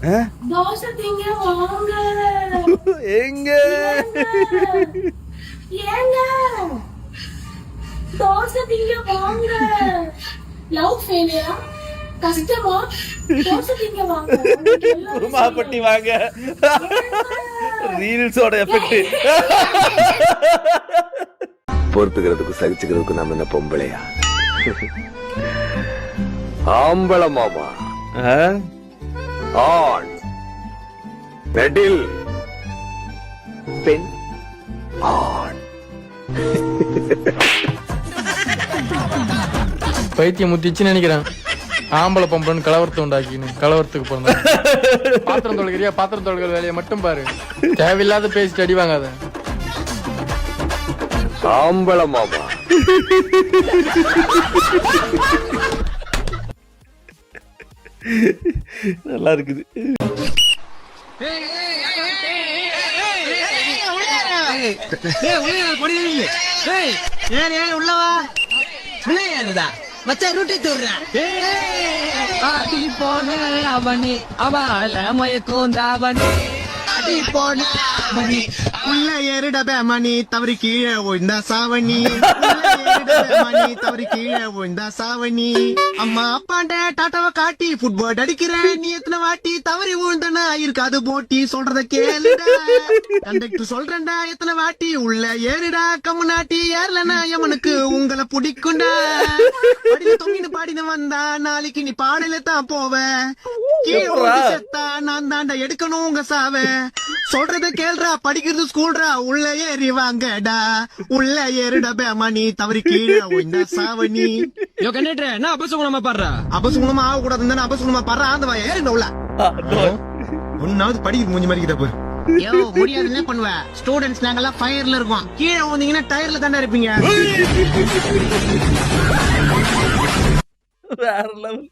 தோசை திங்க வாங்க. எங்க ஏங்க தோசை திங்க வாங்க. லவ் ஃபெயிலியரா கஷ்டமா? தோசை திங்க வாங்க. குருமாப்பட்டி வாங்க. ரீல்ஸோட எஃபெக்ட். பொறுத்துக்கிறதுக்கு சகிச்சுக்கிறதுக்கு நம்ம என்ன பொம்பளையா? ஆம்பளை மாமா. ஆண் நெடில் பெண் ஆண். பைத்தியம் முத்திச்சுன்னு நினைக்கிறேன். ஆம்பளை பொம்பளைன்னு கலவரத்தை உண்டாக்கின்னு கலவரத்துக்கு போறேன். பாத்திரம் தொழுகிறியா? பாத்திரம் தொழுகிற வேலையை மட்டும் பாரு. தேவையில்லாத பேசிட்டு அடி வாங்காத. ஆம்பளை மாமா. நல்லா இருக்குது. உள்ளவா மச்சா ரூட்டி தூர்றேன். போன அவனி அவள மயக்கோந்தாவனி அடி போன மணி உள்ள ஏறிடப மணி தவறி கீழே ஓய்ந்தா சாவணி. மணி தவறி கீழே ஓய்ந்தா சாவணி. அம்மா அப்பாண்ட டாட்டாவை காட்டி ஃபுட்பால் அடிக்கிறேன். நீ எத்தனை வாட்டி தவறி விழுந்தனா இருக்காது போட்டி சொல்றத கேளுடா. கண்டக்டர் சொல்றேன்டா எத்தனை வாட்டி உள்ள ஏறிடா. கம்மு நாட்டி ஏறலனா எவனுக்கு உங்களை பிடிக்குண்டா. படியில தொங்கின்னு பாடின வந்தா நாளைக்கு நீ பாடல தான் போவ. கீழே செத்தா நான் தாண்டா எடுக்கணும் உங்க சாவ. சொல்றத கேள்றா படிக்கிறது ஸ்கூல்ரா. உள்ள ஏறி வாங்கடா. உள்ள ஏறிடா மணி தவறி கீழே ஓய்ந்தா சாவணி. என்ன அபசகுணமா பாடுறா? அபசகுணமா ஆக கூடாது. அபசகுணமா பாடுறா. அந்த வா ஏறிட உள்ள. ஒன்னாவது படிக்க மூஞ்சி மாதிரி கிட்ட போய் முடியாது. என்ன பண்ணுவ? ஸ்டூடெண்ட்ஸ் நாங்கெல்லாம் ஃபயர்ல இருக்கோம். கீழே வந்தீங்கன்னா டயர்ல தானே இருப்பீங்க. வேற லெவல்.